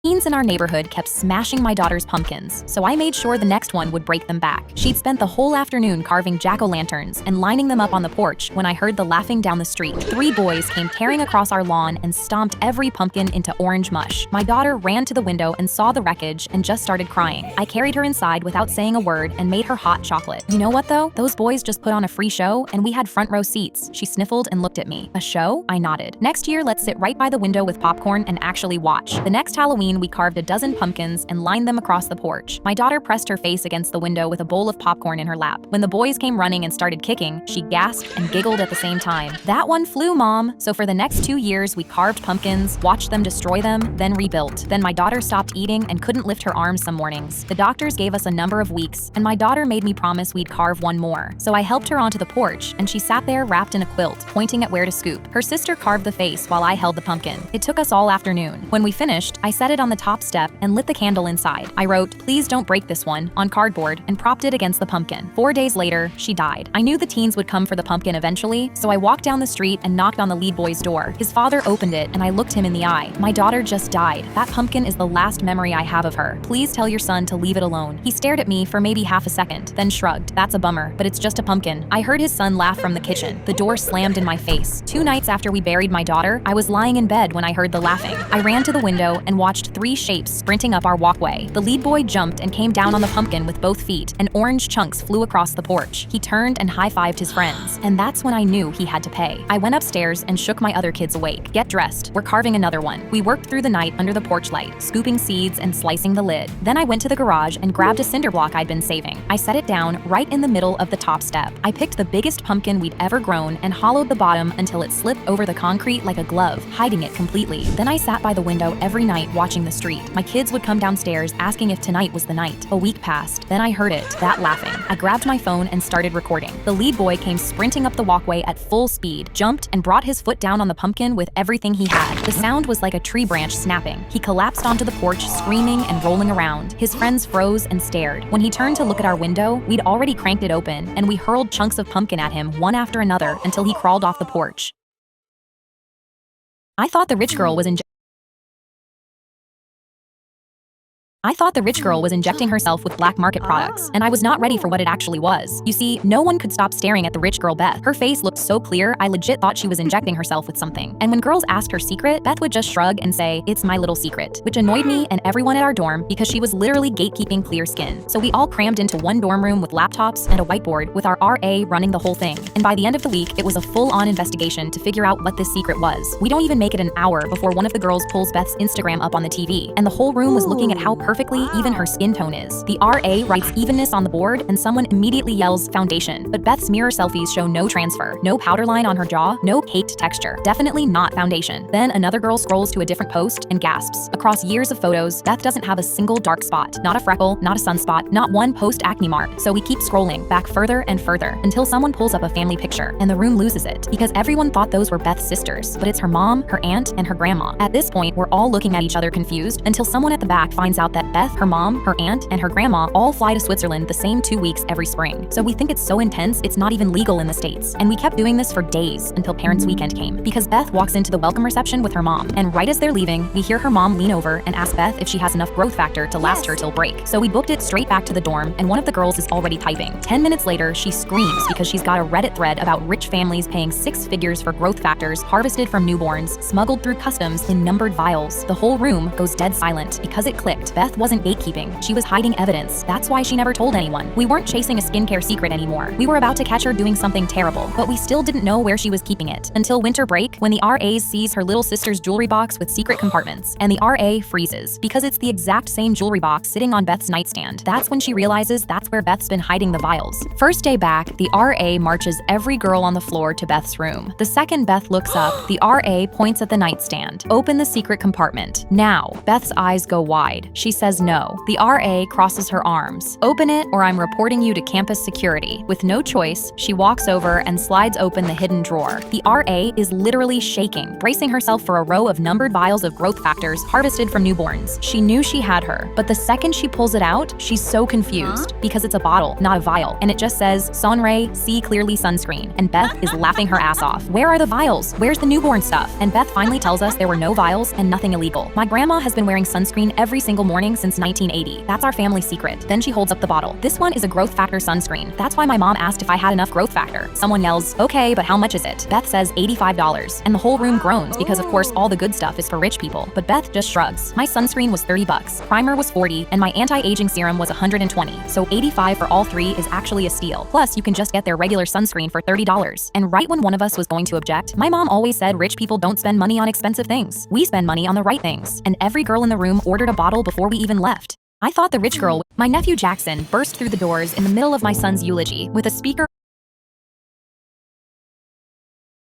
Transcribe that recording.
Teens in our neighborhood kept smashing my daughter's pumpkins, so I made sure the next one would break them back. She'd spent the whole afternoon carving jack-o'-lanterns and lining them up on the porch when I heard the laughing down the street. 3 boys came tearing across our lawn and stomped every pumpkin into orange mush. My daughter ran to the window and saw the wreckage and just started crying. I carried her inside without saying a word and made her hot chocolate. You know what though? Those boys just put on a free show and we had front row seats. She sniffled and looked at me. A show? I nodded. Next year, let's sit right by the window with popcorn and actually watch. The next Halloween, we carved a dozen pumpkins and lined them across the porch. My daughter pressed her face against the window with a bowl of popcorn in her lap. When the boys came running and started kicking, she gasped and giggled at the same time. That one flew, Mom. So for the next 2 years, we carved pumpkins, watched them destroy them, then rebuilt. Then my daughter stopped eating and couldn't lift her arms some mornings. The doctors gave us a number of weeks, and my daughter made me promise we'd carve one more. So I helped her onto the porch, and she sat there wrapped in a quilt, pointing at where to scoop. Her sister carved the face while I held the pumpkin. It took us all afternoon. When we finished, I set it on the top step and lit the candle inside. I wrote, "Please don't break this one," on cardboard and propped it against the pumpkin. 4 days later, she died. I knew the teens would come for the pumpkin eventually, so I walked down the street and knocked on the lead boy's door. His father opened it, and I looked him in the eye. My daughter just died. That pumpkin is the last memory I have of her. Please tell your son to leave it alone. He stared at me for maybe half a second, then shrugged. That's a bummer, but it's just a pumpkin. I heard his son laugh from the kitchen. The door slammed in my face. 2 nights after we buried my daughter, I was lying in bed when I heard the laughing. I ran to the window and watched 3 shapes sprinting up our walkway. The lead boy jumped and came down on the pumpkin with both feet, and orange chunks flew across the porch. He turned and high-fived his friends, and that's when I knew he had to pay. I went upstairs and shook my other kids awake. Get dressed, we're carving another one. We worked through the night under the porch light, scooping seeds and slicing the lid. Then I went to the garage and grabbed a cinder block I'd been saving. I set it down right in the middle of the top step. I picked the biggest pumpkin we'd ever grown and hollowed the bottom until it slipped over the concrete like a glove, hiding it completely. Then I sat by the window every night watching the street. My kids would come downstairs asking if tonight was the night. A week passed, then I heard it, that laughing. I grabbed my phone and started recording. The lead boy came sprinting up the walkway at full speed, jumped, and brought his foot down on the pumpkin with everything he had. The sound was like a tree branch snapping. He collapsed onto the porch, screaming and rolling around. His friends froze and stared. When he turned to look at our window, we'd already cranked it open, and we hurled chunks of pumpkin at him one after another until he crawled off the porch. I thought the rich girl was injecting herself with black market products, and I was not ready for what it actually was. You see, no one could stop staring at the rich girl Beth. Her face looked so clear, I legit thought she was injecting herself with something. And when girls asked her secret, Beth would just shrug and say, "It's my little secret," which annoyed me and everyone at our dorm because she was literally gatekeeping clear skin. So we all crammed into one dorm room with laptops and a whiteboard with our RA running the whole thing. And by the end of the week, it was a full-on investigation to figure out what this secret was. We don't even make it an hour before one of the girls pulls Beth's Instagram up on the TV, and the whole room was looking at how perfectly even her skin tone is. The RA writes evenness on the board, and someone immediately yells foundation. But Beth's mirror selfies show no transfer, no powder line on her jaw, no caked texture. Definitely not foundation. Then another girl scrolls to a different post and gasps. Across years of photos, Beth doesn't have a single dark spot, not a freckle, not a sunspot, not one post-acne mark. So we keep scrolling back further and further until someone pulls up a family picture, and the room loses it because everyone thought those were Beth's sisters, but it's her mom, her aunt, and her grandma. At this point, we're all looking at each other confused until someone at the back finds out that Beth, her mom, her aunt, and her grandma all fly to Switzerland the same 2 weeks every spring. So we think it's so intense it's not even legal in the States. And we kept doing this for days until Parents' Weekend came. Because Beth walks into the welcome reception with her mom, and right as they're leaving, we hear her mom lean over and ask Beth if she has enough growth factor to last her till break. So we booked it straight back to the dorm, and one of the girls is already typing. 10 minutes later, she screams because she's got a Reddit thread about rich families paying 6 figures for growth factors harvested from newborns, smuggled through customs in numbered vials. The whole room goes dead silent because it clicked. Beth wasn't gatekeeping. She was hiding evidence. That's why she never told anyone. We weren't chasing a skincare secret anymore. We were about to catch her doing something terrible, but we still didn't know where she was keeping it. Until winter break, when the RA sees her little sister's jewelry box with secret compartments, and the RA freezes because it's the exact same jewelry box sitting on Beth's nightstand. That's when she realizes that's where Beth's been hiding the vials. First day back, the RA marches every girl on the floor to Beth's room. The second Beth looks up, the RA points at the nightstand. Open the secret compartment. Now. Beth's eyes go wide. She says no. The RA crosses her arms. Open it or I'm reporting you to campus security. With no choice, she walks over and slides open the hidden drawer. The RA is literally shaking, bracing herself for a row of numbered vials of growth factors harvested from newborns. She knew she had her, but the second she pulls it out, she's so confused because it's a bottle, not a vial, and it just says, Sunray, see clearly sunscreen. And Beth is laughing her ass off. Where are the vials? Where's the newborn stuff? And Beth finally tells us there were no vials and nothing illegal. My grandma has been wearing sunscreen every single morning since 1980. That's our family secret. Then she holds up the bottle. This one is a growth factor sunscreen. That's why my mom asked if I had enough growth factor. Someone yells, okay, but how much is it? Beth says $85, and the whole room groans because of course all the good stuff is for rich people. But Beth just shrugs. My sunscreen was $30, primer was $40, and my anti-aging serum was $120. So $85 for all three is actually a steal. Plus, you can just get their regular sunscreen for $30. And right when one of us was going to object, my mom always said rich people don't spend money on expensive things. We spend money on the right things. And every girl in the room ordered a bottle before we even left. I thought the rich girl. My nephew Jackson burst through the doors in the middle of my son's eulogy with a speaker